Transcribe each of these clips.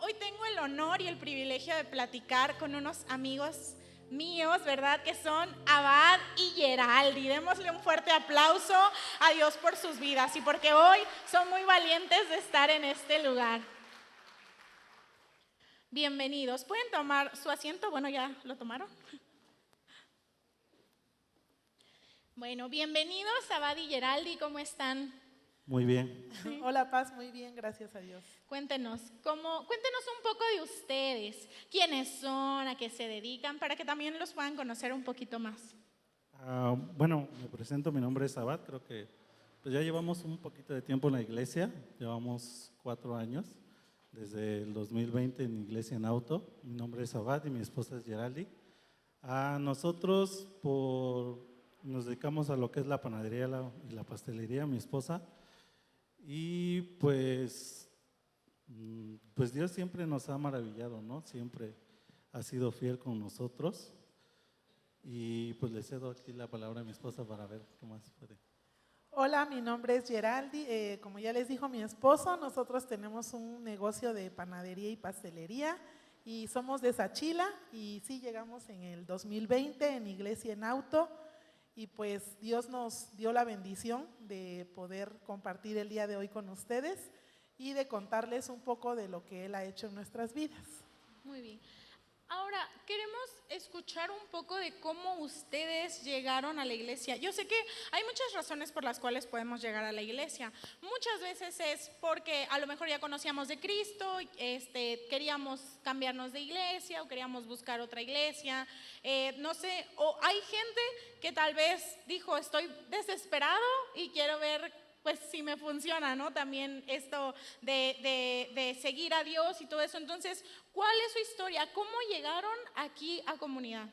hoy tengo el honor y el privilegio de platicar con unos amigos míos, ¿verdad? Que son Abad y Geraldi. Démosle un fuerte aplauso a Dios por sus vidas y porque hoy son muy valientes de estar en este lugar. Bienvenidos. ¿Pueden tomar su asiento? Bueno, ¿ya lo tomaron? Bueno, bienvenidos Abad y Geraldi. ¿Cómo están? Muy bien. Sí. Hola Paz, muy bien, gracias a Dios. Cuéntenos un poco de ustedes, quiénes son, a qué se dedican, para que también los puedan conocer un poquito más. Bueno, me presento, mi nombre es Abad, creo que pues ya llevamos un poquito de tiempo en la iglesia, llevamos 4 años, desde el 2020 en Iglesia en Auto. Mi nombre es Abad y mi esposa es Geraldi. Nosotros nos dedicamos a lo que es la panadería y la pastelería, mi esposa, y pues Dios siempre nos ha maravillado, ¿no? Siempre ha sido fiel con nosotros. Y pues le cedo aquí la palabra a mi esposa para ver qué más puede. Hola, mi nombre es Geraldi, como ya les dijo mi esposo, nosotros tenemos un negocio de panadería y pastelería y somos de Sachila y sí llegamos en el 2020 en Iglesia en Auto y pues Dios nos dio la bendición de poder compartir el día de hoy con ustedes y de contarles un poco de lo que Él ha hecho en nuestras vidas. Muy bien. Ahora, queremos escuchar un poco de cómo ustedes llegaron a la iglesia. Yo sé que hay muchas razones por las cuales podemos llegar a la iglesia. Muchas veces es porque a lo mejor ya conocíamos de Cristo, queríamos cambiarnos de iglesia o queríamos buscar otra iglesia. No sé, o hay gente que tal vez dijo, estoy desesperado y quiero ver pues si me funciona, ¿no? También esto de seguir a Dios y todo eso. Entonces, ¿cuál es su historia? ¿Cómo llegaron aquí a Comunidad?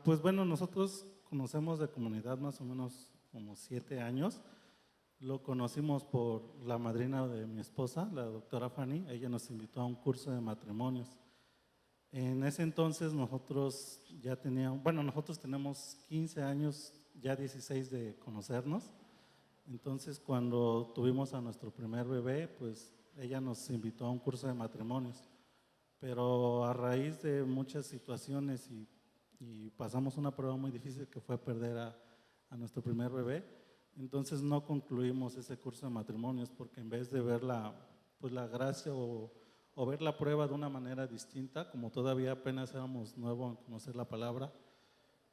Pues bueno, nosotros conocemos de Comunidad más o menos como 7 años. Lo conocimos por la madrina de mi esposa, la doctora Fanny. Ella nos invitó a un curso de matrimonios. En ese entonces nosotros nosotros tenemos 15 años, ya 16 de conocernos. Entonces, cuando tuvimos a nuestro primer bebé, pues ella nos invitó a un curso de matrimonios. Pero a raíz de muchas situaciones y pasamos una prueba muy difícil que fue perder a nuestro primer bebé, entonces no concluimos ese curso de matrimonios porque en vez de ver la gracia o ver la prueba de una manera distinta, como todavía apenas éramos nuevos en conocer la palabra,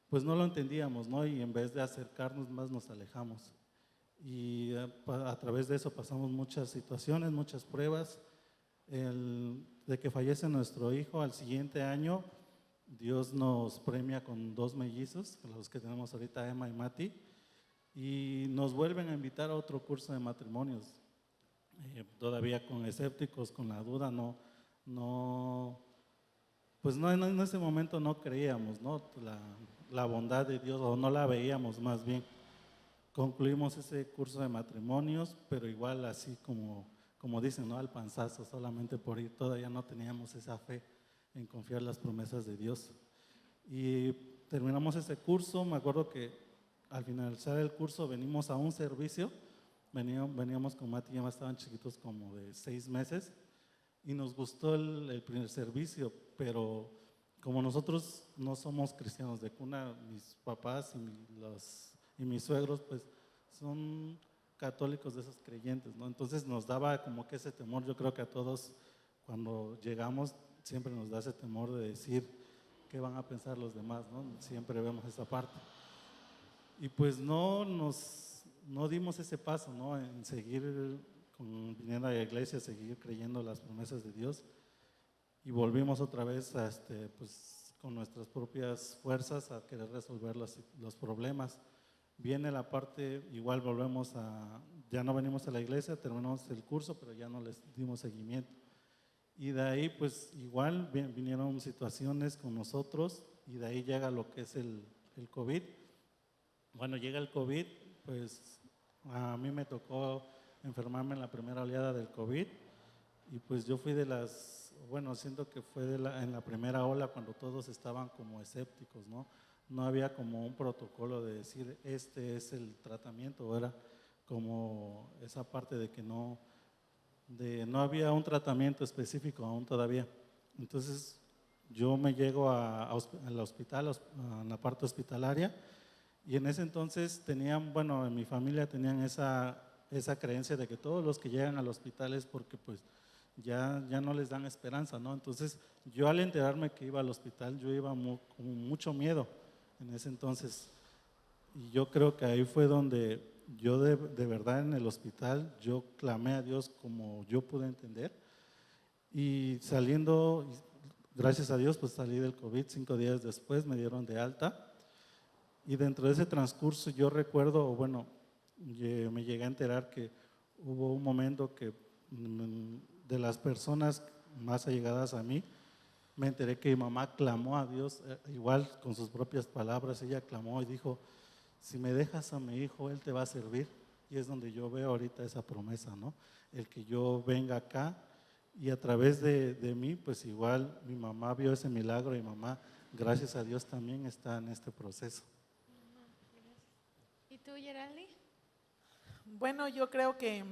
pues no lo entendíamos, ¿no? Y en vez de acercarnos más nos alejamos. Y a través de eso pasamos muchas situaciones, muchas pruebas. De que fallece nuestro hijo, al siguiente año Dios nos premia con 2 mellizos, los que tenemos ahorita, Emma y Mati, y nos vuelven a invitar a otro curso de matrimonios. Todavía con escépticos, con la duda, en ese momento no creíamos, ¿no? La bondad de Dios, o no la veíamos más bien. Concluimos ese curso de matrimonios, pero igual así como dicen, ¿no? Al panzazo, solamente por ir, todavía no teníamos esa fe en confiar las promesas de Dios. Y terminamos ese curso. Me acuerdo que al finalizar el curso venimos a un servicio, veníamos con Mati, ya estaban chiquitos como de 6 meses, y nos gustó el primer servicio, pero como nosotros no somos cristianos de cuna, mis papás y mis suegros pues son católicos de esos creyentes, ¿no? Entonces nos daba como que ese temor. Yo creo que a todos cuando llegamos siempre nos da ese temor de decir qué van a pensar los demás, ¿no? Siempre vemos esa parte. Y pues no dimos ese paso, ¿no? En seguir viniendo a la iglesia, seguir creyendo las promesas de Dios. Y volvimos otra vez pues con nuestras propias fuerzas a querer resolver los problemas. Viene la parte, igual ya no venimos a la iglesia, terminamos el curso, pero ya no les dimos seguimiento. Y de ahí pues igual vinieron situaciones con nosotros y de ahí llega lo que es el COVID. Bueno, llega el COVID, pues a mí me tocó enfermarme en la primera oleada del COVID y pues yo fui siento que fue en la primera ola cuando todos estaban como escépticos, ¿no? No había como un protocolo de decir este es el tratamiento, era como esa parte de que no no había un tratamiento específico aún todavía. Entonces yo me llego al hospital, a la parte hospitalaria, y en ese entonces tenían, bueno, en mi familia tenían esa creencia de que todos los que llegan al hospital es porque pues ya no les dan esperanza, ¿no? Entonces yo al enterarme que iba al hospital, yo iba con mucho miedo en ese entonces, y yo creo que ahí fue donde yo de verdad en el hospital, yo clamé a Dios como yo pude entender, y saliendo, gracias a Dios, pues salí del COVID, 5 días después me dieron de alta, y dentro de ese transcurso yo recuerdo, bueno, me llegué a enterar que hubo un momento que de las personas más allegadas a mí, me enteré que mi mamá clamó a Dios, igual con sus propias palabras, ella clamó y dijo, si me dejas a mi hijo, él te va a servir. Y es donde yo veo ahorita esa promesa, ¿no? El que yo venga acá y a través de mí, pues igual mi mamá vio ese milagro y mi mamá, gracias a Dios, también está en este proceso. ¿Y tú, Geraldi? Bueno, yo creo que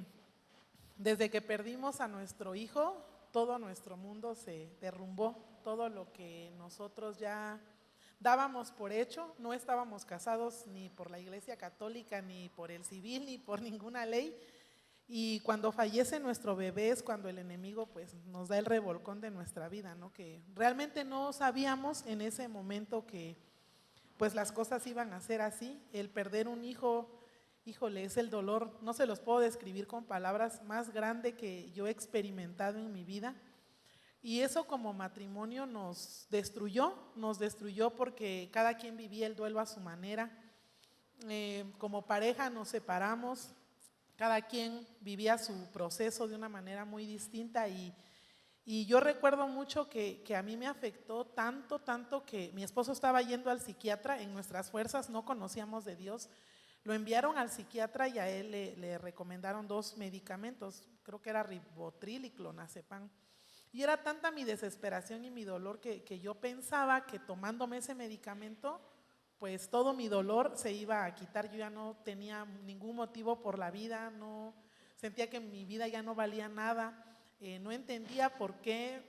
desde que perdimos a nuestro hijo, todo nuestro mundo se derrumbó, todo lo que nosotros ya dábamos por hecho, no estábamos casados ni por la Iglesia Católica, ni por el civil, ni por ninguna ley, y cuando fallece nuestro bebé es cuando el enemigo pues nos da el revolcón de nuestra vida, ¿no? Que realmente no sabíamos en ese momento que pues las cosas iban a ser así. El perder un hijo, híjole, es el dolor, no se los puedo describir con palabras, más grande que yo he experimentado en mi vida. Y eso como matrimonio nos destruyó porque cada quien vivía el duelo a su manera. Como pareja nos separamos, cada quien vivía su proceso de una manera muy distinta y yo recuerdo mucho que a mí me afectó tanto que mi esposo estaba yendo al psiquiatra en nuestras fuerzas, no conocíamos de Dios, lo enviaron al psiquiatra y a él le recomendaron 2 medicamentos, creo que era Ribotril y Clonazepam. Y era tanta mi desesperación y mi dolor que yo pensaba que tomándome ese medicamento, pues todo mi dolor se iba a quitar. Yo ya no tenía ningún motivo por la vida, no sentía que mi vida ya no valía nada, no entendía por qué,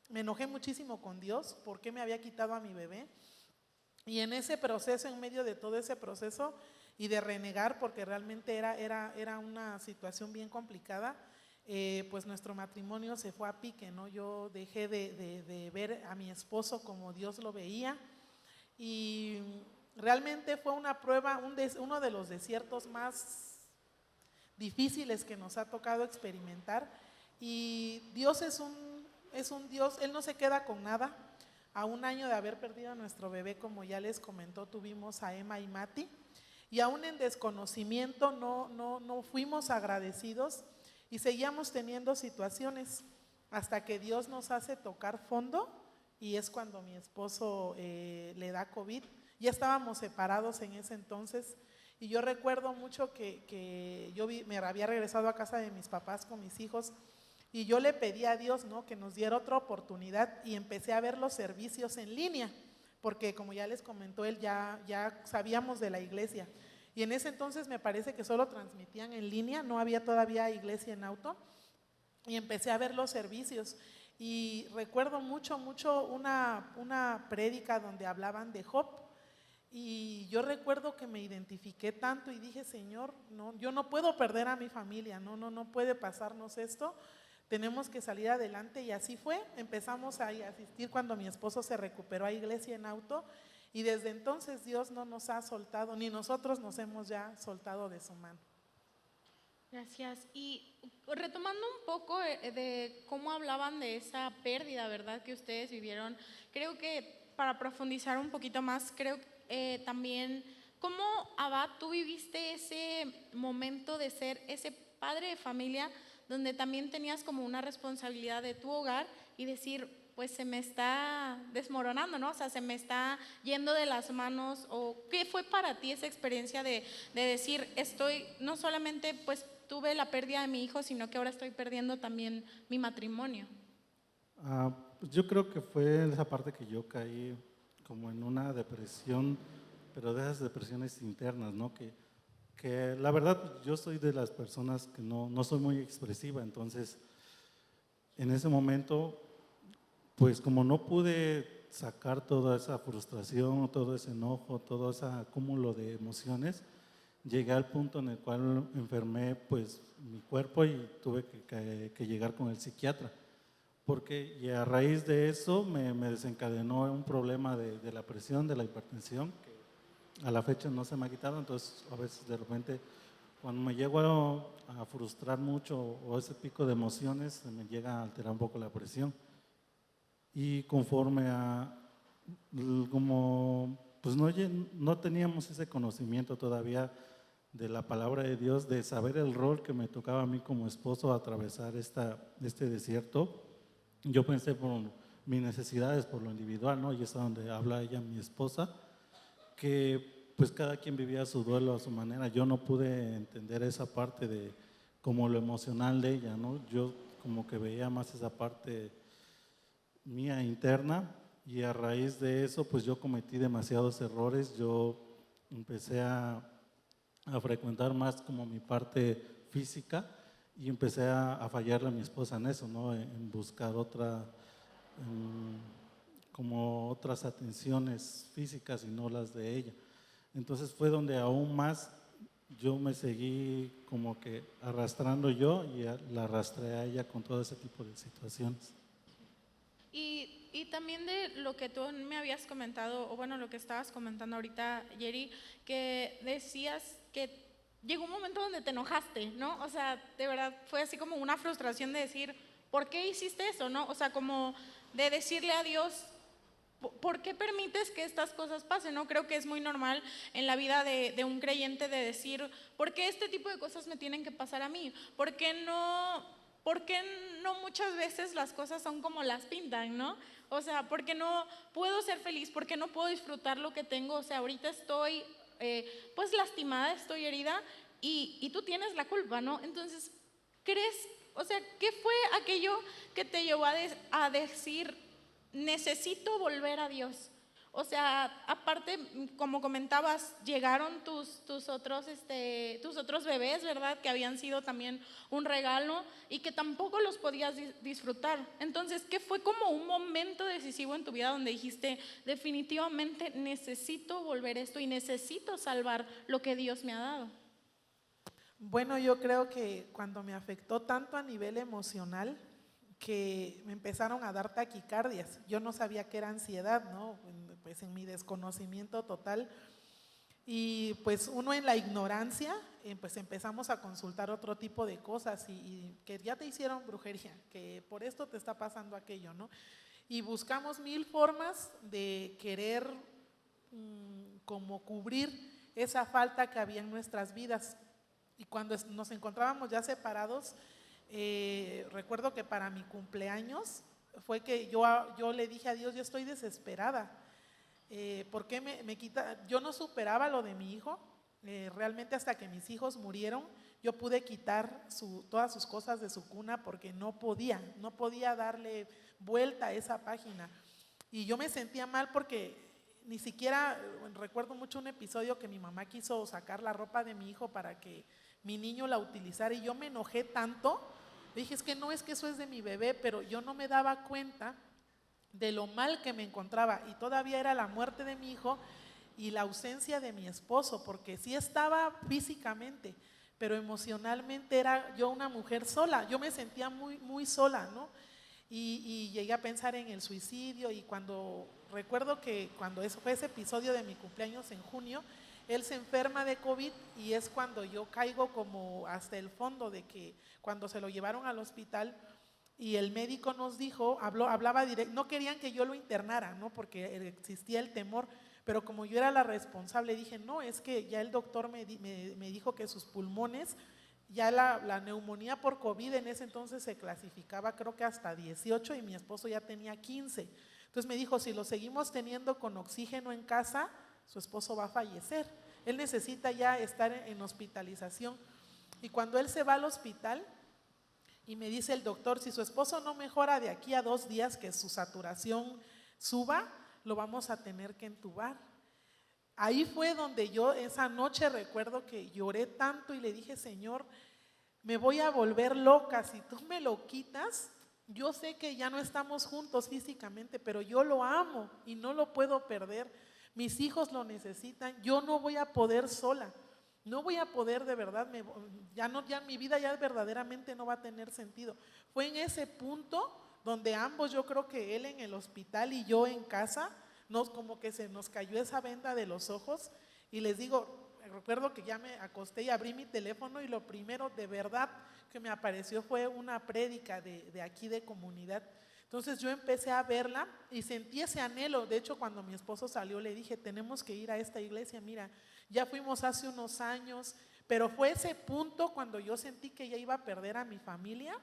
me enojé muchísimo con Dios, por qué me había quitado a mi bebé. Y en ese proceso, en medio de todo ese proceso y de renegar, porque realmente era una situación bien complicada, pues nuestro matrimonio se fue a pique, ¿no? Yo dejé de ver a mi esposo como Dios lo veía y realmente fue una prueba, uno de los desiertos más difíciles que nos ha tocado experimentar. Y Dios es un Dios, Él no se queda con nada. A 1 año de haber perdido a nuestro bebé, como ya les comentó, tuvimos a Emma y Mati, y aún en desconocimiento no fuimos agradecidos y seguíamos teniendo situaciones hasta que Dios nos hace tocar fondo y es cuando mi esposo le da COVID. Ya estábamos separados en ese entonces y yo recuerdo mucho que yo me había regresado a casa de mis papás con mis hijos y yo le pedí a Dios, ¿no?, que nos diera otra oportunidad y empecé a ver los servicios en línea, porque como ya les comentó él, ya sabíamos de la iglesia. Y en ese entonces me parece que solo transmitían en línea, no había todavía iglesia en auto, y empecé a ver los servicios. Y recuerdo mucho una prédica donde hablaban de Job, y yo recuerdo que me identifiqué tanto y dije, Señor, no, yo no puedo perder a mi familia, no puede pasarnos esto, tenemos que salir adelante. Y así fue, empezamos a asistir cuando mi esposo se recuperó a iglesia en auto y desde entonces Dios no nos ha soltado, ni nosotros nos hemos ya soltado de su mano. Gracias. Y retomando un poco de cómo hablaban de esa pérdida, ¿verdad?, que ustedes vivieron, creo que para profundizar un poquito más, creo también, ¿cómo, Abad, tú viviste ese momento de ser ese padre de familia donde también tenías como una responsabilidad de tu hogar y decir, pues se me está desmoronando, ¿no? O sea, se me está yendo de las manos? ¿O qué fue para ti esa experiencia de decir, no solamente pues tuve la pérdida de mi hijo, sino que ahora estoy perdiendo también mi matrimonio? Pues yo creo que fue esa parte que yo caí como en una depresión, pero de esas depresiones internas, ¿no? Que la verdad yo soy de las personas que no soy muy expresiva, entonces en ese momento, pues como no pude sacar toda esa frustración, todo ese enojo, todo ese acúmulo de emociones, llegué al punto en el cual enfermé pues mi cuerpo y tuve que llegar con el psiquiatra, porque y a raíz de eso me desencadenó un problema de la presión, de la hipertensión, que a la fecha no se me ha quitado. Entonces a veces de repente cuando me llego a frustrar mucho o ese pico de emociones, se me llega a alterar un poco la presión. Y conforme como pues no teníamos ese conocimiento todavía de la palabra de Dios, de saber el rol que me tocaba a mí como esposo atravesar este desierto, yo pensé por mis necesidades, por lo individual, ¿no? Y es a donde habla ella, mi esposa, que pues cada quien vivía su duelo a su manera. Yo no pude entender esa parte de como lo emocional de ella, ¿no? Yo como que veía más esa parte mía interna, y a raíz de eso pues yo cometí demasiados errores. Yo empecé a frecuentar más como mi parte física y empecé a fallarle a mi esposa en eso, ¿no? En buscar como otras atenciones físicas y no las de ella. Entonces fue donde aún más yo me seguí como que arrastrando yo y la arrastré a ella con todo ese tipo de situaciones. Y también de lo que tú me habías comentado, o bueno, lo que estabas comentando ahorita, Yeri, que decías que llegó un momento donde te enojaste, ¿no? O sea, de verdad fue así como una frustración de decir, ¿por qué hiciste eso, no? O sea, como de decirle a Dios, ¿por qué permites que estas cosas pasen? No creo que es muy normal en la vida de un creyente de decir, ¿por qué este tipo de cosas me tienen que pasar a mí? ¿Por qué no muchas veces las cosas son como las pintan, ¿no? O sea, ¿por qué no puedo ser feliz? ¿Por qué no puedo disfrutar lo que tengo? O sea, ahorita estoy pues lastimada, estoy herida y tú tienes la culpa, ¿no? Entonces, ¿crees? O sea, ¿qué fue aquello que te llevó a decir, necesito volver a Dios? O sea, aparte, como comentabas, llegaron tus otros bebés, ¿verdad? Que habían sido también un regalo y que tampoco los podías disfrutar. Entonces, ¿qué fue como un momento decisivo en tu vida donde dijiste, definitivamente necesito volver esto y necesito salvar lo que Dios me ha dado? Bueno, yo creo que cuando me afectó tanto a nivel emocional, que me empezaron a dar taquicardias. Yo no sabía que era ansiedad, ¿no? Pues en mi desconocimiento total. Y pues uno en la ignorancia, pues empezamos a consultar otro tipo de cosas y que ya te hicieron brujería, que por esto te está pasando aquello, ¿no? Y buscamos mil formas de querer como cubrir esa falta que había en nuestras vidas. Y cuando nos encontrábamos ya separados, recuerdo que para mi cumpleaños fue que yo le dije a Dios, yo estoy desesperada. ¿Por qué me quita? Yo no superaba lo de mi hijo. Realmente hasta que mis hijos murieron, yo pude quitar todas sus cosas de su cuna porque no podía darle vuelta a esa página. Y yo me sentía mal porque ni siquiera, recuerdo mucho un episodio que mi mamá quiso sacar la ropa de mi hijo para que mi niño la utilizara y yo me enojé tanto. Dije, es que eso es de mi bebé, pero yo no me daba cuenta de lo mal que me encontraba y todavía era la muerte de mi hijo y la ausencia de mi esposo, porque sí estaba físicamente, pero emocionalmente era yo una mujer sola. Yo me sentía muy, muy sola, ¿no? Y llegué a pensar en el suicidio y recuerdo que cuando fue ese episodio de mi cumpleaños en junio, él se enferma de COVID y es cuando yo caigo como hasta el fondo de que cuando se lo llevaron al hospital y el médico nos dijo, hablaba directo, no querían que yo lo internara, ¿no? Porque existía el temor, pero como yo era la responsable, dije, no, es que ya el doctor me dijo que sus pulmones, ya la neumonía por COVID en ese entonces se clasificaba creo que hasta 18 y mi esposo ya tenía 15. Entonces me dijo, si lo seguimos teniendo con oxígeno en casa, su esposo va a fallecer. Él necesita ya estar en hospitalización. Y cuando él se va al hospital y me dice el doctor, si su esposo no mejora de aquí a 2 días que su saturación suba, lo vamos a tener que entubar. Ahí fue donde yo esa noche recuerdo que lloré tanto y le dije, Señor, me voy a volver loca, si tú me lo quitas, yo sé que ya no estamos juntos físicamente, pero yo lo amo y no lo puedo perder. Mis hijos lo necesitan, yo no voy a poder sola. No voy a poder de verdad, ya mi vida ya verdaderamente no va a tener sentido. Fue en ese punto donde ambos, yo creo que él en el hospital y yo en casa, como que se nos cayó esa venda de los ojos y les digo, recuerdo que ya me acosté y abrí mi teléfono y lo primero de verdad que me apareció fue una prédica de aquí de comunidad. Entonces yo empecé a verla y sentí ese anhelo. De hecho, cuando mi esposo salió le dije, tenemos que ir a esta iglesia, mira, ya fuimos hace unos años, pero fue ese punto cuando yo sentí que ya iba a perder a mi familia,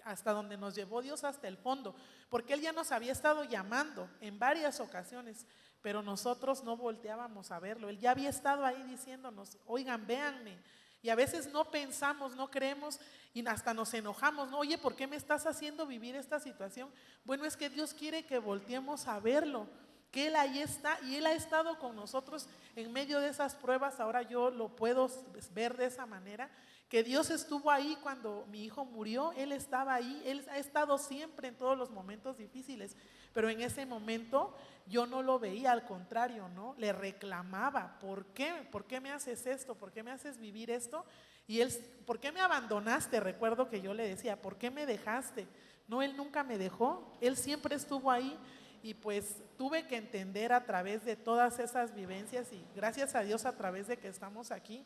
hasta donde nos llevó Dios, hasta el fondo, porque Él ya nos había estado llamando en varias ocasiones, pero nosotros no volteábamos a verlo. Él ya había estado ahí diciéndonos, oigan, véanme. Y a veces no pensamos, no creemos y hasta nos enojamos, ¿no? Oye, ¿por qué me estás haciendo vivir esta situación? Bueno, es que Dios quiere que volteemos a verlo, que Él ahí está y Él ha estado con nosotros en medio de esas pruebas. Ahora yo lo puedo ver de esa manera, que Dios estuvo ahí cuando mi hijo murió, Él estaba ahí, Él ha estado siempre en todos los momentos difíciles, pero en ese momento yo no lo veía, al contrario, ¿no? Le reclamaba, ¿por qué? ¿Por qué me haces esto? ¿Por qué me haces vivir esto? Y él, ¿por qué me abandonaste? Recuerdo que yo le decía, ¿por qué me dejaste? No, Él nunca me dejó, Él siempre estuvo ahí. Y pues tuve que entender a través de todas esas vivencias y gracias a Dios a través de que estamos aquí,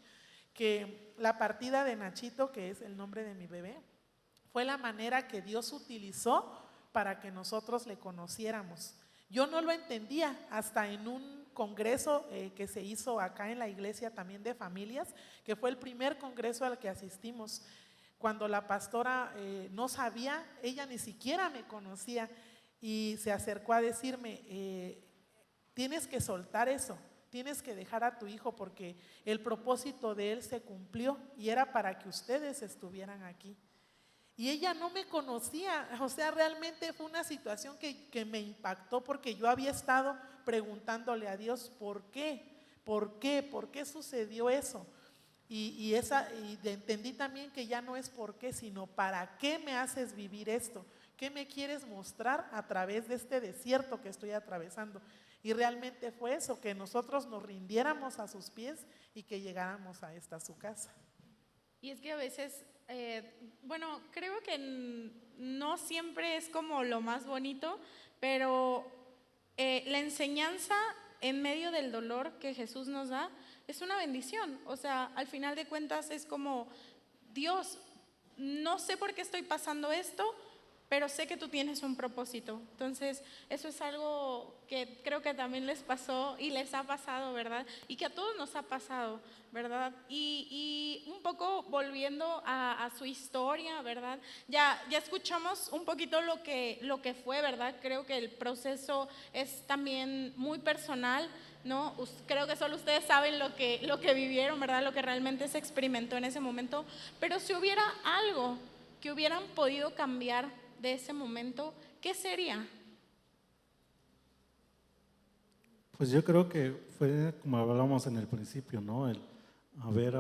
que la partida de Nachito, que es el nombre de mi bebé, fue la manera que Dios utilizó para que nosotros le conociéramos. Yo no lo entendía hasta en un congreso que se hizo acá en la iglesia también de familias, que fue el primer congreso al que asistimos. Cuando la pastora no sabía, ella ni siquiera me conocía y se acercó a decirme, tienes que soltar eso, tienes que dejar a tu hijo porque el propósito de él se cumplió y era para que ustedes estuvieran aquí. Y ella no me conocía, o sea, realmente fue una situación que me impactó porque yo había estado preguntándole a Dios, ¿por qué? ¿Por qué? ¿Por qué sucedió eso? Y entendí también que ya no es por qué, sino para qué me haces vivir esto. ¿Qué me quieres mostrar a través de este desierto que estoy atravesando? Y realmente fue eso, que nosotros nos rindiéramos a sus pies y que llegáramos a esta su casa. Y es que a veces, bueno, creo que no siempre es como lo más bonito, pero la enseñanza en medio del dolor que Jesús nos da es una bendición. O sea, al final de cuentas es como, Dios, no sé por qué estoy pasando esto, pero sé que tú tienes un propósito. Entonces, eso es algo que creo que también les pasó y les ha pasado, ¿verdad? Y que a todos nos ha pasado, ¿verdad? Y un poco volviendo a su historia, ¿verdad? Ya escuchamos un poquito lo que fue, ¿verdad? Creo que el proceso es también muy personal, ¿no? Creo que solo ustedes saben lo que vivieron, ¿verdad? Lo que realmente se experimentó en ese momento. Pero si hubiera algo que hubieran podido cambiar de ese momento, ¿qué sería? Pues yo creo que fue como hablábamos en el principio, ¿no? El haber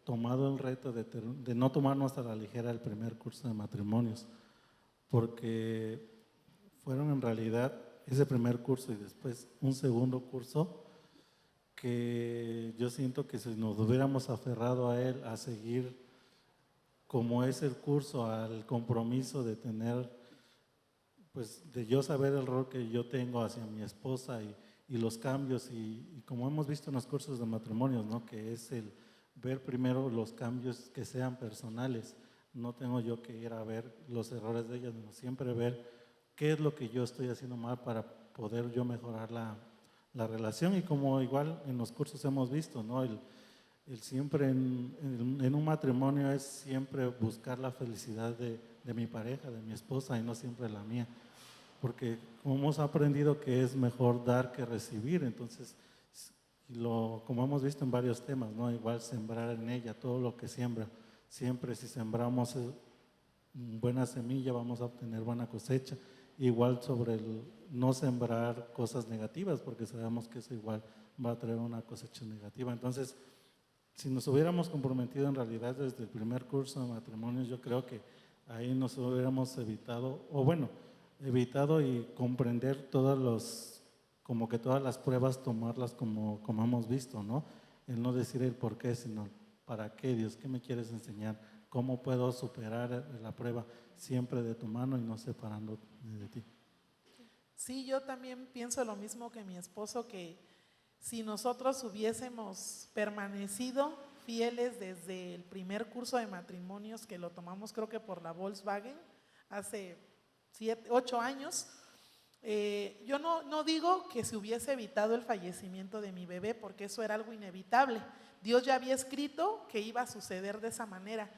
tomado el reto de no tomarnos a la ligera el primer curso de matrimonios, porque fueron en realidad ese primer curso y después un segundo curso que yo siento que si nos hubiéramos aferrado a él, a seguir como es el curso, al compromiso de tener, pues de yo saber el rol que yo tengo hacia mi esposa y los cambios y como hemos visto en los cursos de matrimonios, ¿no? Que es el ver primero los cambios que sean personales. No tengo yo que ir a ver los errores de ellas, sino siempre ver qué es lo que yo estoy haciendo mal para poder yo mejorar la relación. Y como igual en los cursos hemos visto, ¿no? El siempre en un matrimonio es siempre buscar la felicidad de mi pareja, de mi esposa y no siempre la mía, porque como hemos aprendido que es mejor dar que recibir, entonces como hemos visto en varios temas, ¿no? Igual sembrar en ella todo lo que siembra, siempre si sembramos buena semilla vamos a obtener buena cosecha, igual sobre el no sembrar cosas negativas porque sabemos que eso igual va a traer una cosecha negativa. Entonces, si nos hubiéramos comprometido en realidad desde el primer curso de matrimonios, yo creo que ahí nos hubiéramos evitado, o bueno, evitado y comprender como que todas las pruebas, tomarlas como hemos visto, ¿no? El no decir el por qué, sino para qué, Dios, ¿qué me quieres enseñar? ¿Cómo puedo superar la prueba siempre de tu mano y no separando de ti? Sí, yo también pienso lo mismo que mi esposo, que si nosotros hubiésemos permanecido fieles desde el primer curso de matrimonios que lo tomamos, creo que por la Volkswagen, hace 8 años, yo no digo que se hubiese evitado el fallecimiento de mi bebé, porque eso era algo inevitable. Dios ya había escrito que iba a suceder de esa manera,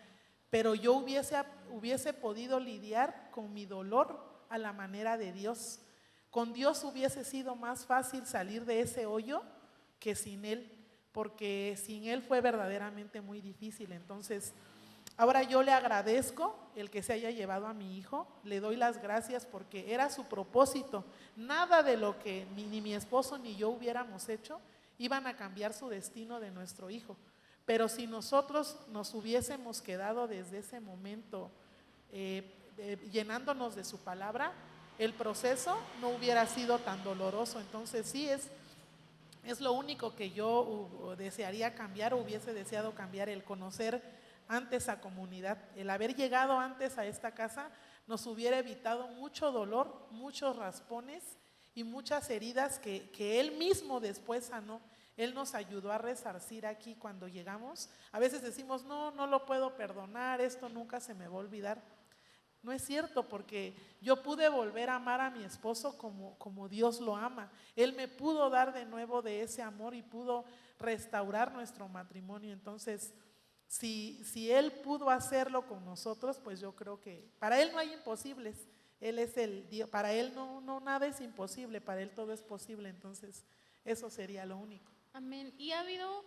pero yo hubiese podido lidiar con mi dolor a la manera de Dios. Con Dios hubiese sido más fácil salir de ese hoyo que sin Él, porque sin Él fue verdaderamente muy difícil. Entonces, ahora yo le agradezco el que se haya llevado a mi hijo, le doy las gracias porque era su propósito. Nada de lo que ni mi esposo ni yo hubiéramos hecho iban a cambiar su destino de nuestro hijo. Pero si nosotros nos hubiésemos quedado desde ese momento llenándonos de su palabra, el proceso no hubiera sido tan doloroso. Entonces sí, es lo único que yo desearía cambiar o hubiese deseado cambiar, el conocer antes a comunidad. El haber llegado antes a esta casa nos hubiera evitado mucho dolor, muchos raspones y muchas heridas que Él mismo después sanó. Él nos ayudó a resarcir aquí cuando llegamos. A veces decimos, no lo puedo perdonar, esto nunca se me va a olvidar. No es cierto, porque yo pude volver a amar a mi esposo como Dios lo ama. Él me pudo dar de nuevo de ese amor y pudo restaurar nuestro matrimonio. Entonces, si Él pudo hacerlo con nosotros, pues yo creo que para Él no hay imposibles. Él es el Dios, para Él no nada es imposible, para Él todo es posible. Entonces, eso sería lo único. Amén. ¿Y ha habido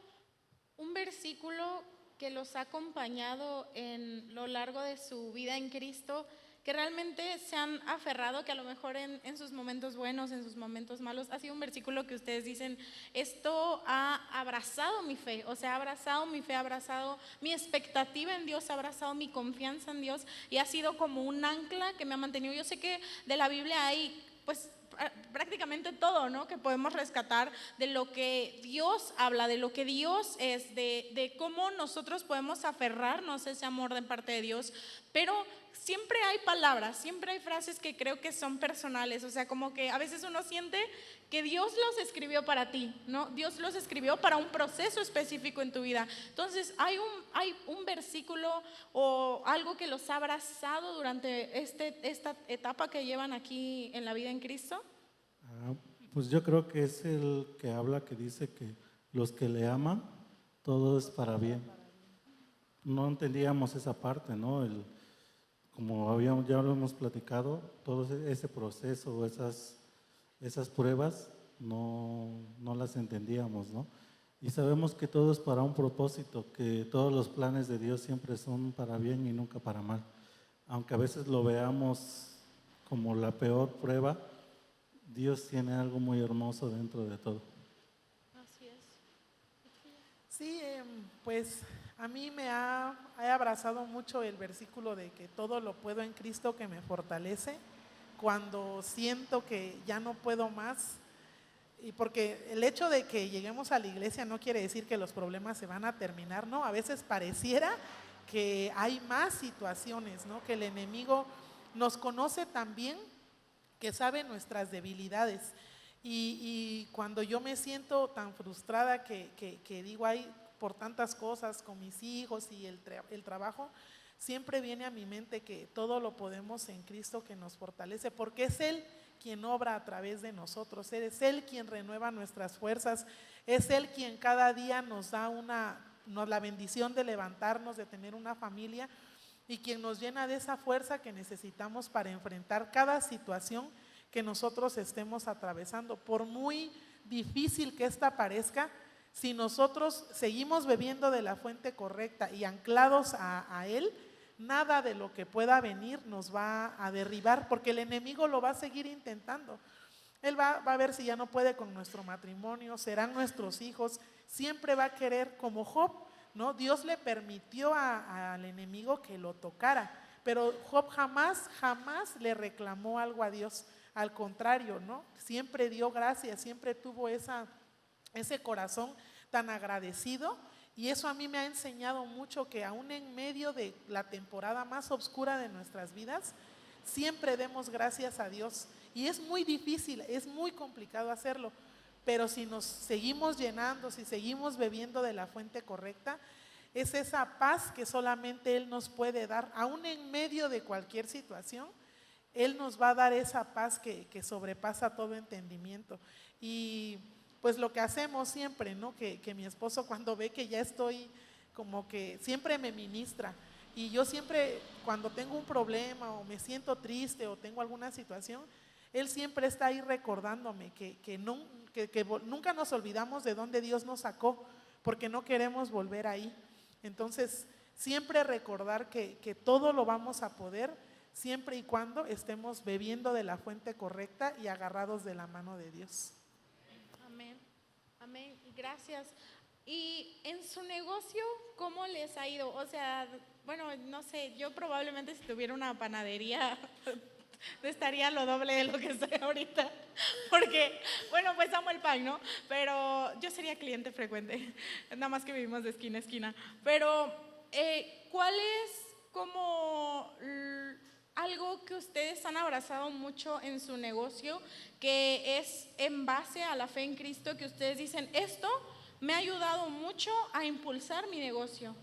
un versículo que los ha acompañado en lo largo de su vida en Cristo, que realmente se han aferrado, que a lo mejor en sus momentos buenos, en sus momentos malos, ha sido un versículo que ustedes dicen, esto ha abrazado mi fe, o sea, ha abrazado mi fe, ha abrazado mi expectativa en Dios, ha abrazado mi confianza en Dios y ha sido como un ancla que me ha mantenido? Yo sé que de la Biblia hay, pues, prácticamente todo, ¿no? Que podemos rescatar de lo que Dios habla, de lo que Dios es, de cómo nosotros podemos aferrarnos a ese amor de parte de Dios, pero siempre hay palabras, siempre hay frases que creo que son personales, o sea, como que a veces uno siente que Dios los escribió para ti, ¿no? Dios los escribió para un proceso específico en tu vida. Entonces, hay un versículo o algo que los ha abrazado durante esta etapa que llevan aquí en la vida en Cristo. Pues yo creo que es el que habla, que dice que los que le aman, todo es para bien. No entendíamos esa parte, ¿no? Como ya lo hemos platicado, todo ese proceso, esas pruebas, no las entendíamos, ¿no? Y sabemos que todo es para un propósito, que todos los planes de Dios siempre son para bien y nunca para mal. Aunque a veces lo veamos como la peor prueba, Dios tiene algo muy hermoso dentro de todo. Así es. Sí, pues a mí me ha abrazado mucho el versículo de que todo lo puedo en Cristo que me fortalece, cuando siento que ya no puedo más. Y porque el hecho de que lleguemos a la iglesia no quiere decir que los problemas se van a terminar, ¿no? A veces pareciera que hay más situaciones, ¿no? Que el enemigo nos conoce tan bien que sabe nuestras debilidades. Y cuando yo me siento tan frustrada que digo, ay, por tantas cosas con mis hijos y el trabajo, siempre viene a mi mente que todo lo podemos en Cristo que nos fortalece, porque es Él quien obra a través de nosotros, es Él quien renueva nuestras fuerzas, es Él quien cada día nos da la bendición de levantarnos, de tener una familia, y quien nos llena de esa fuerza que necesitamos para enfrentar cada situación que nosotros estemos atravesando. Por muy difícil que esta parezca, si nosotros seguimos bebiendo de la fuente correcta y anclados a Él, nada de lo que pueda venir nos va a derribar, porque el enemigo lo va a seguir intentando. Él va a ver si ya no puede con nuestro matrimonio, serán nuestros hijos, siempre va a querer, como Job, ¿no? Dios le permitió al enemigo que lo tocara, pero Job jamás le reclamó algo a Dios, al contrario, ¿no? Siempre dio gracias, siempre tuvo ese corazón tan agradecido, y eso a mí me ha enseñado mucho, que aún en medio de la temporada más oscura de nuestras vidas, siempre demos gracias a Dios. Y es muy difícil, es muy complicado hacerlo, pero si nos seguimos llenando, si seguimos bebiendo de la fuente correcta, es esa paz que solamente Él nos puede dar, aún en medio de cualquier situación. Él nos va a dar esa paz que sobrepasa todo entendimiento. Y pues lo que hacemos siempre, ¿no? Que mi esposo, cuando ve que ya estoy como que siempre me ministra, y yo siempre cuando tengo un problema o me siento triste o tengo alguna situación, él siempre está ahí recordándome que nunca nos olvidamos de dónde Dios nos sacó, porque no queremos volver ahí. Entonces siempre recordar que todo lo vamos a poder siempre y cuando estemos bebiendo de la fuente correcta y agarrados de la mano de Dios. Amén, amén, gracias. Y en su negocio, ¿cómo les ha ido? O sea, bueno, no sé, yo probablemente si tuviera una panadería estaría lo doble de lo que estoy ahorita, porque, bueno, pues amo el pan, ¿no? Pero yo sería cliente frecuente, nada más que vivimos de esquina a esquina. Pero, ¿cuál es como algo que ustedes han abrazado mucho en su negocio, que es en base a la fe en Cristo, que ustedes dicen, esto me ha ayudado mucho a impulsar mi negocio?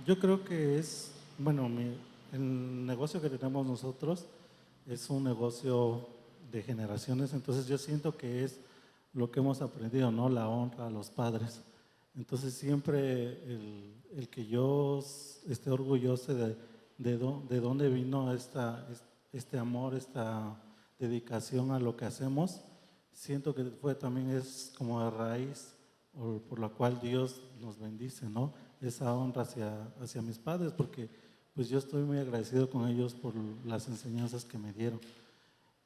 Yo creo que es, bueno, el negocio que tenemos nosotros es un negocio de generaciones, entonces yo siento que es lo que hemos aprendido, ¿no? La honra a los padres. Entonces siempre el que yo esté orgulloso de dónde vino este amor, esta dedicación a lo que hacemos, siento que también es como la raíz por la cual Dios nos bendice, ¿no? Esa honra hacia mis padres, porque pues yo estoy muy agradecido con ellos por las enseñanzas que me dieron.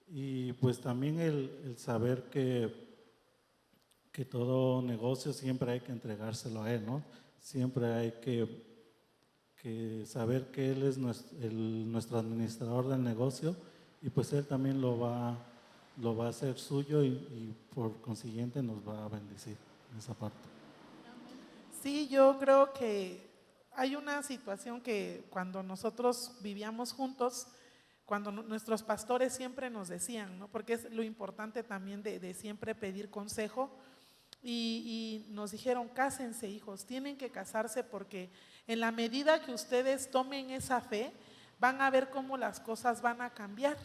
Y pues también el saber que todo negocio siempre hay que entregárselo a Él, ¿no? Siempre hay que saber que Él es nuestro administrador del negocio, y pues Él también lo va a hacer suyo, y por consiguiente nos va a bendecir en esa parte. Sí, yo creo que hay una situación que cuando nosotros vivíamos juntos, cuando nuestros pastores siempre nos decían, ¿no? Porque es lo importante también de siempre pedir consejo, y nos dijeron, cásense, hijos, tienen que casarse, porque en la medida que ustedes tomen esa fe, van a ver cómo las cosas van a cambiar.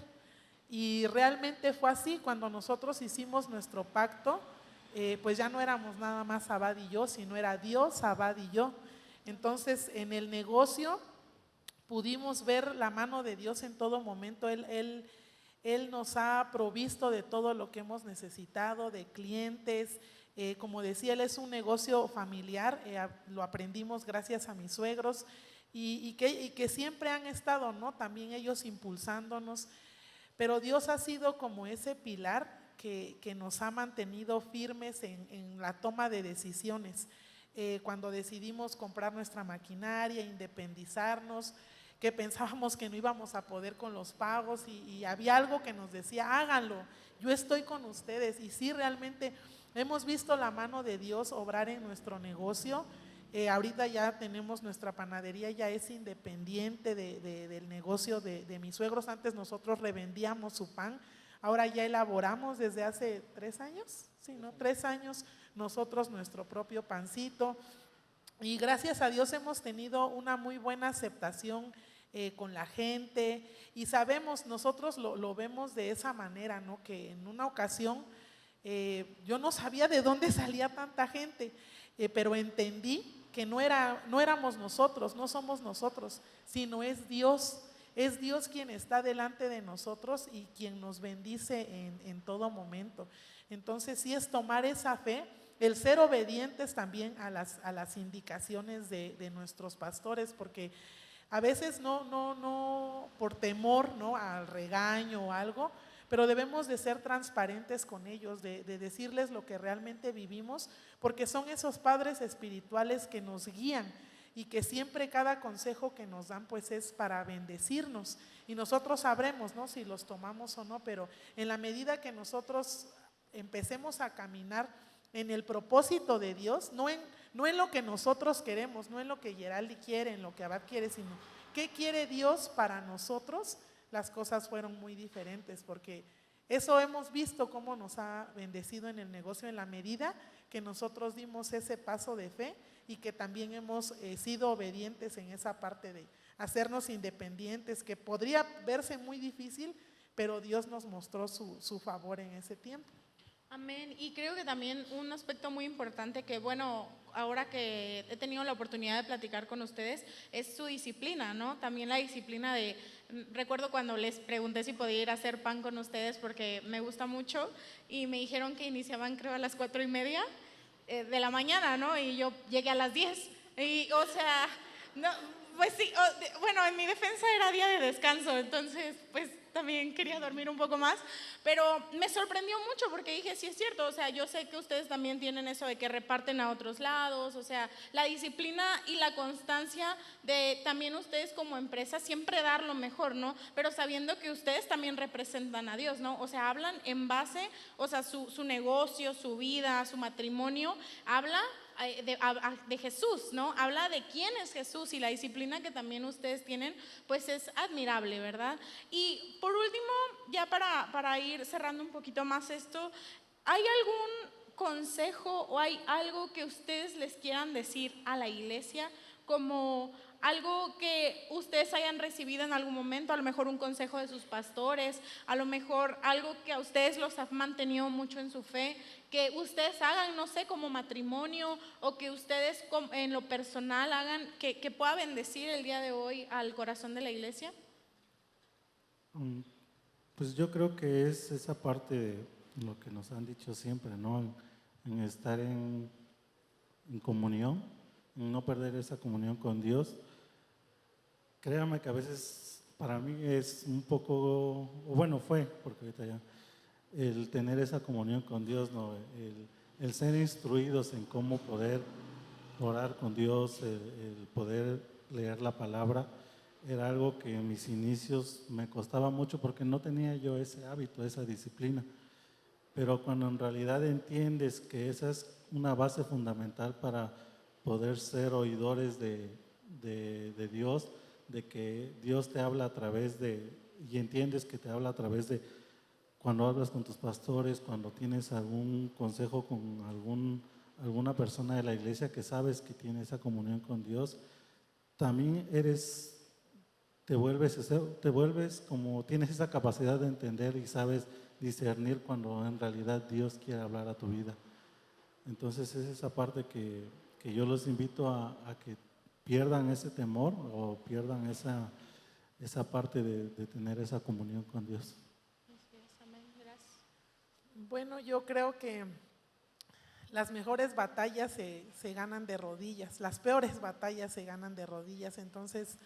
Y realmente fue así. Cuando nosotros hicimos nuestro pacto, pues ya no éramos nada más Abad y yo, sino era Dios, Abad y yo. Entonces en el negocio pudimos ver la mano de Dios en todo momento. Él nos ha provisto de todo lo que hemos necesitado, de clientes. Como decía, Él es un negocio familiar, lo aprendimos gracias a mis suegros, y que siempre han estado, ¿no? También ellos impulsándonos. Pero Dios ha sido como ese pilar que nos ha mantenido firmes en la toma de decisiones. Cuando decidimos comprar nuestra maquinaria, independizarnos, que pensábamos que no íbamos a poder con los pagos, y había algo que nos decía, háganlo, yo estoy con ustedes. Y sí, realmente hemos visto la mano de Dios obrar en nuestro negocio. Ahorita ya tenemos nuestra panadería, ya es independiente del negocio de mis suegros. Antes nosotros revendíamos su pan, ahora ya elaboramos desde hace 3 años, sí, ¿no? 3 años nosotros nuestro propio pancito, y gracias a Dios hemos tenido una muy buena aceptación con la gente, y sabemos, nosotros lo vemos de esa manera, ¿no? Que en una ocasión yo no sabía de dónde salía tanta gente, pero entendí que no éramos nosotros, no somos nosotros, sino es Dios quien está delante de nosotros y quien nos bendice en todo momento. Entonces sí es tomar esa fe, el ser obedientes también a las indicaciones de nuestros pastores, porque a veces no por temor, ¿no? Al regaño o algo, pero debemos de ser transparentes con ellos, de decirles lo que realmente vivimos, porque son esos padres espirituales que nos guían, y que siempre cada consejo que nos dan pues es para bendecirnos y nosotros sabremos, ¿no?, si los tomamos o no, pero en la medida que nosotros empecemos a caminar en el propósito de Dios, no en lo que nosotros queremos, no en lo que Geraldi quiere, en lo que Abad quiere, sino qué quiere Dios para nosotros, las cosas fueron muy diferentes, porque eso hemos visto cómo nos ha bendecido en el negocio en la medida que nosotros dimos ese paso de fe y que también hemos sido obedientes en esa parte de hacernos independientes, que podría verse muy difícil, pero Dios nos mostró su favor en ese tiempo. Amén. Y creo que también un aspecto muy importante que, bueno, ahora que he tenido la oportunidad de platicar con ustedes, es su disciplina, ¿no? También la disciplina de, recuerdo cuando les pregunté si podía ir a hacer pan con ustedes porque me gusta mucho y me dijeron que iniciaban creo a las 4:30 de la mañana, ¿no? Y yo llegué a las 10. Y, o sea, no, pues sí, bueno, en mi defensa era día de descanso, entonces, pues también quería dormir un poco más, pero me sorprendió mucho porque dije, sí es cierto, o sea, yo sé que ustedes también tienen eso de que reparten a otros lados, o sea, la disciplina y la constancia de también ustedes como empresa siempre dar lo mejor, ¿no? Pero sabiendo que ustedes también representan a Dios, ¿no? O sea, hablan en base, o sea, su negocio, su vida, su matrimonio, habla de Jesús, ¿no? Habla de quién es Jesús y la disciplina que también ustedes tienen, pues es admirable, ¿verdad? Y por último, ya para ir cerrando un poquito más esto, ¿hay algún consejo o hay algo que ustedes les quieran decir a la iglesia como algo que ustedes hayan recibido en algún momento, a lo mejor un consejo de sus pastores, a lo mejor algo que a ustedes los ha mantenido mucho en su fe, que ustedes hagan, no sé, como matrimonio o que ustedes en lo personal hagan, que pueda bendecir el día de hoy al corazón de la iglesia? Pues yo creo que es esa parte de lo que nos han dicho siempre, ¿no? En estar en comunión, en no perder esa comunión con Dios. Créame que a veces para mí es un poco, bueno, fue, porque ahorita ya, el tener esa comunión con Dios, ¿no? El ser instruidos en cómo poder orar con Dios, el poder leer la palabra, era algo que en mis inicios me costaba mucho porque no tenía yo ese hábito, esa disciplina. Pero cuando en realidad entiendes que esa es una base fundamental para poder ser oidores de Dios, de que Dios te habla a través de, y entiendes que te habla a través de cuando hablas con tus pastores, cuando tienes algún consejo con alguna persona de la iglesia que sabes que tiene esa comunión con Dios, también te vuelves como tienes esa capacidad de entender y sabes discernir cuando en realidad Dios quiere hablar a tu vida. Entonces es esa parte que yo los invito a que pierdan ese temor o pierdan esa parte de tener esa comunión con Dios. Bueno, yo creo que las mejores batallas se ganan de rodillas, las peores batallas se ganan de rodillas. Entonces,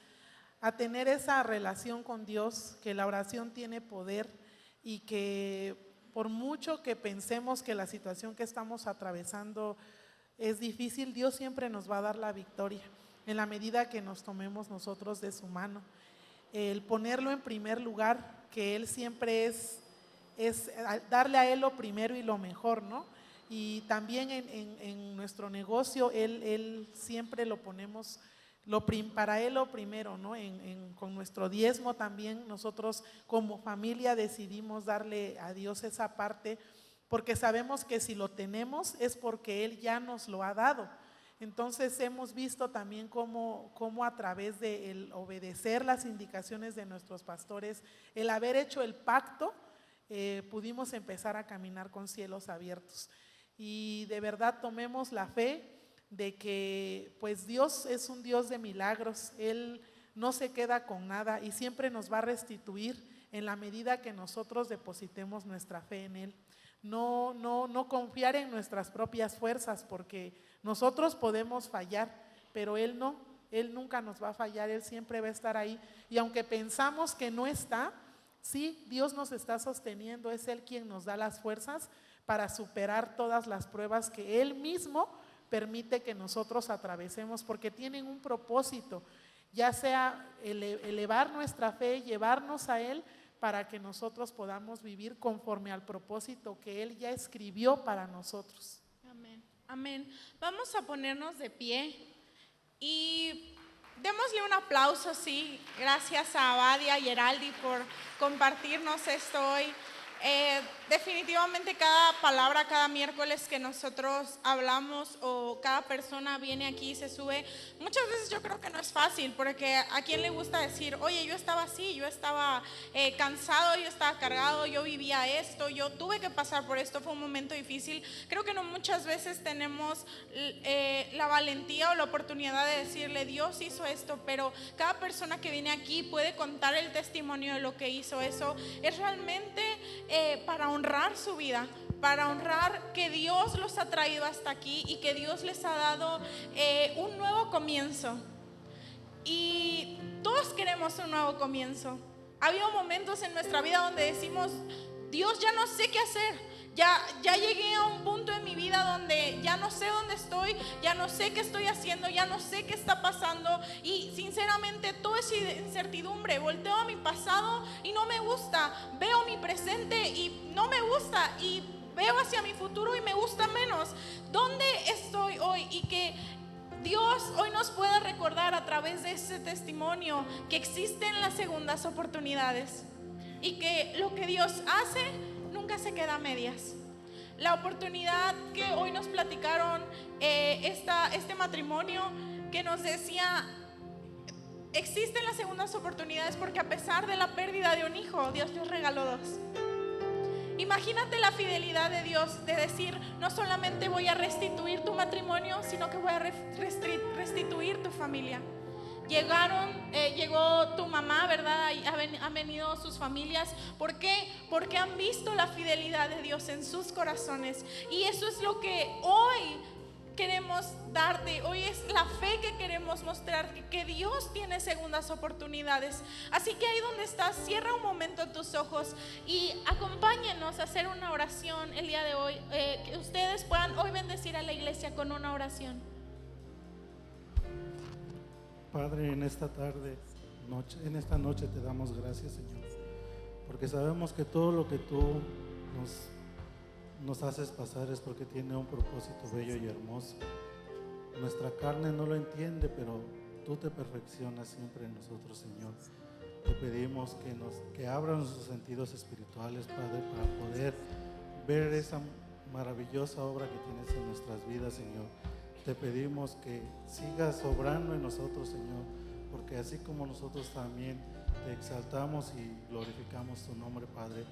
a tener esa relación con Dios, que la oración tiene poder y que por mucho que pensemos que la situación que estamos atravesando es difícil, Dios siempre nos va a dar la victoria en la medida que nos tomemos nosotros de su mano. El ponerlo en primer lugar, que Él siempre es darle a Él lo primero y lo mejor, ¿no? Y también en nuestro negocio, Él siempre lo ponemos para Él lo primero, ¿no? Con nuestro diezmo también nosotros como familia decidimos darle a Dios esa parte, porque sabemos que si lo tenemos es porque Él ya nos lo ha dado. Entonces hemos visto también cómo a través de el obedecer las indicaciones de nuestros pastores, el haber hecho el pacto, pudimos empezar a caminar con cielos abiertos. Y de verdad tomemos la fe de que pues Dios es un Dios de milagros, Él no se queda con nada y siempre nos va a restituir en la medida que nosotros depositemos nuestra fe en Él. No confiar en nuestras propias fuerzas, porque nosotros podemos fallar, pero Él no, Él nunca nos va a fallar, Él siempre va a estar ahí. Y aunque pensamos que no está, sí, Dios nos está sosteniendo, es Él quien nos da las fuerzas para superar todas las pruebas que Él mismo permite que nosotros atravesemos, porque tienen un propósito, ya sea elevar nuestra fe, llevarnos a Él, para que nosotros podamos vivir conforme al propósito que Él ya escribió para nosotros. Amén, amén. Vamos a ponernos de pie y démosle un aplauso, sí. Gracias a Abadia y Geraldi por compartirnos esto hoy. Definitivamente cada palabra, cada miércoles que nosotros hablamos o cada persona viene aquí y se sube, muchas veces yo creo que no es fácil, porque a quién le gusta decir, oye, yo estaba así, yo estaba cansado, yo estaba cargado, yo vivía esto, yo tuve que pasar por esto, fue un momento difícil. Creo que no muchas veces tenemos la valentía o la oportunidad de decirle, Dios hizo esto, pero cada persona que viene aquí puede contar el testimonio de lo que hizo. Eso es realmente para honrar su vida, para honrar que Dios los ha traído hasta aquí y que Dios les ha dado un nuevo comienzo. Y todos queremos un nuevo comienzo. Ha habido momentos en nuestra vida donde decimos, Dios, ya no sé qué hacer. Ya llegué a un punto en mi vida donde ya no sé dónde estoy, ya no sé qué estoy haciendo, ya no sé qué está pasando, y sinceramente todo es incertidumbre. Volteo a mi pasado y no me gusta, veo mi presente y no me gusta, y veo hacia mi futuro y me gusta menos. ¿Dónde estoy hoy? Y que Dios hoy nos pueda recordar a través de ese testimonio que existen las segundas oportunidades y que lo que Dios hace nunca se queda a medias. La oportunidad que hoy nos platicaron, este matrimonio que nos decía, existen las segundas oportunidades porque a pesar de la pérdida de un hijo, Dios les regaló dos. Imagínate la fidelidad de Dios de decir, no solamente voy a restituir tu matrimonio, sino que voy a restituir tu familia. Llegó tu mamá, ¿verdad? Y han venido sus familias. ¿Por qué? Porque han visto la fidelidad de Dios en sus corazones. Y eso es lo que hoy queremos darte. Hoy es la fe que queremos mostrar, que Dios tiene segundas oportunidades. Así que ahí donde estás, cierra un momento tus ojos y acompáñenos a hacer una oración el día de hoy. Que ustedes puedan hoy bendecir a la iglesia con una oración. Padre, en esta esta noche te damos gracias, Señor, porque sabemos que todo lo que tú nos haces pasar es porque tiene un propósito bello y hermoso. Nuestra carne no lo entiende, pero tú te perfeccionas siempre en nosotros, Señor. Te pedimos que abran nuestros sentidos espirituales, Padre, para poder ver esa maravillosa obra que tienes en nuestras vidas, Señor. Te pedimos que sigas obrando en nosotros, Señor, porque así como nosotros también te exaltamos y glorificamos tu nombre, Padre,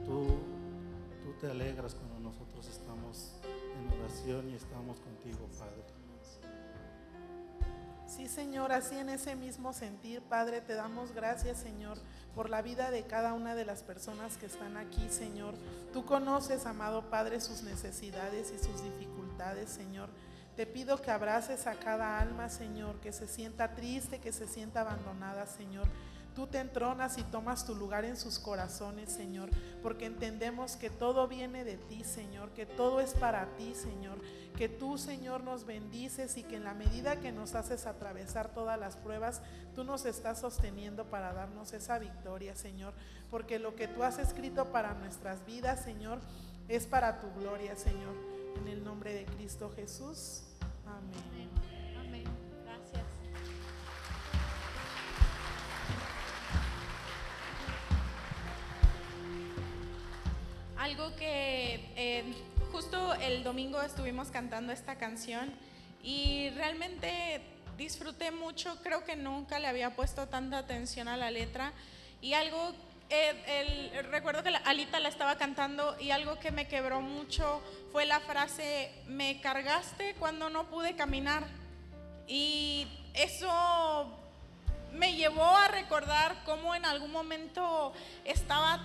tú te alegras cuando nosotros estamos en oración y estamos contigo, Padre. Sí, Señor, así en ese mismo sentir, Padre, te damos gracias, Señor, por la vida de cada una de las personas que están aquí, Señor. Tú conoces, amado Padre, sus necesidades y sus dificultades, Señor. Te pido que abraces a cada alma, Señor, que se sienta triste, que se sienta abandonada, Señor. Tú te entronas y tomas tu lugar en sus corazones, Señor, porque entendemos que todo viene de ti, Señor, que todo es para ti, Señor, que tú, Señor, nos bendices y que en la medida que nos haces atravesar todas las pruebas, tú nos estás sosteniendo para darnos esa victoria, Señor, porque lo que tú has escrito para nuestras vidas, Señor, es para tu gloria, Señor. En el nombre de Cristo Jesús. Amén. Amén. Gracias. Algo que justo el domingo estuvimos cantando esta canción y realmente disfruté mucho. Creo que nunca le había puesto tanta atención a la letra, y algo recuerdo que Alita la estaba cantando y algo que me quebró mucho fue la frase, me cargaste cuando no pude caminar, y eso me llevó a recordar cómo en algún momento estaba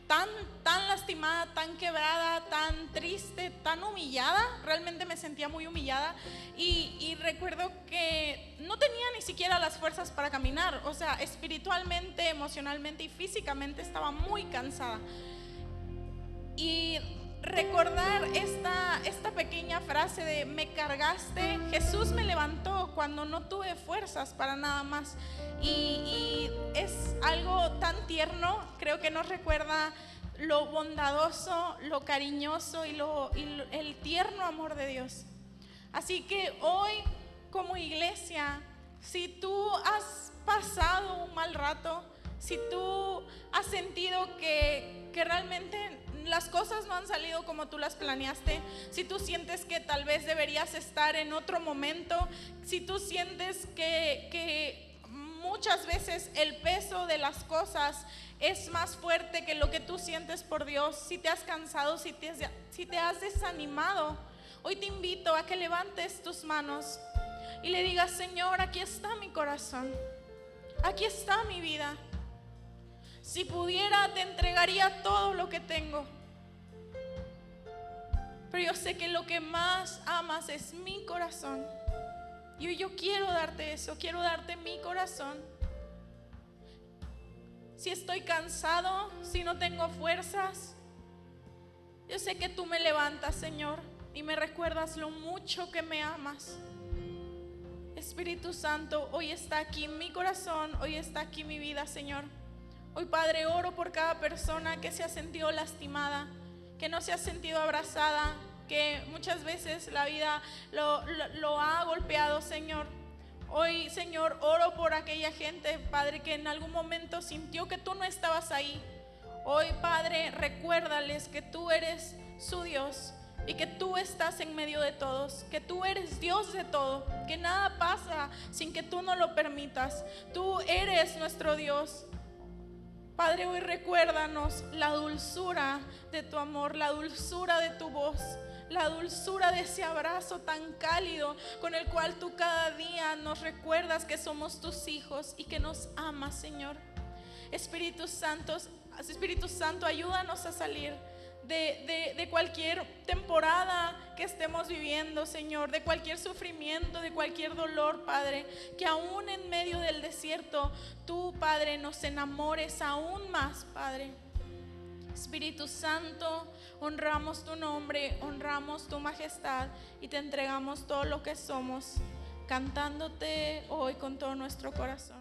tan lastimada, tan quebrada, tan triste, tan humillada. Realmente me sentía muy humillada y recuerdo que no tenía ni siquiera las fuerzas para caminar. O sea, espiritualmente, emocionalmente y físicamente estaba muy cansada. Y recordar esta pequeña frase de me cargaste, Jesús me levantó cuando no tuve fuerzas para nada más. Y es algo tan tierno, creo que nos recuerda lo bondadoso, lo cariñoso y el tierno amor de Dios. Así que hoy, como iglesia, si tú has pasado un mal rato, si tú has sentido que realmente las cosas no han salido como tú las planeaste, si tú sientes que tal vez deberías estar en otro momento, si tú sientes que muchas veces el peso de las cosas es más fuerte que lo que tú sientes por Dios, si te has cansado, si te has desanimado, hoy te invito a que levantes tus manos y le digas: Señor, aquí está mi corazón, aquí está mi vida. Si pudiera, te entregaría todo lo que tengo, pero yo sé que lo que más amas es mi corazón. Y hoy yo quiero darte eso, quiero darte mi corazón. Si estoy cansado, si no tengo fuerzas, yo sé que tú me levantas, Señor, y me recuerdas lo mucho que me amas. Espíritu Santo, hoy está aquí mi corazón, hoy está aquí mi vida, Señor. Hoy, Padre, oro por cada persona que se ha sentido lastimada, que no se ha sentido abrazada, que muchas veces la vida lo ha golpeado, Señor. Hoy, Señor, oro por aquella gente, Padre, que en algún momento sintió que tú no estabas ahí. Hoy, Padre, recuérdales que tú eres su Dios y que tú estás en medio de todos, que tú eres Dios de todo, que nada pasa sin que tú no lo permitas. Tú eres nuestro Dios. Padre, hoy recuérdanos la dulzura de tu amor, la dulzura de tu voz, la dulzura de ese abrazo tan cálido con el cual tú cada día nos recuerdas que somos tus hijos y que nos amas, Señor. Espíritu Santo, ayúdanos a salir de cualquier temporada que estemos viviendo, Señor, de cualquier sufrimiento, de cualquier dolor, Padre, que aún en medio del desierto tú, Padre, nos enamores aún más, Padre. Espíritu Santo, honramos tu nombre, honramos tu majestad y te entregamos todo lo que somos, cantándote hoy con todo nuestro corazón.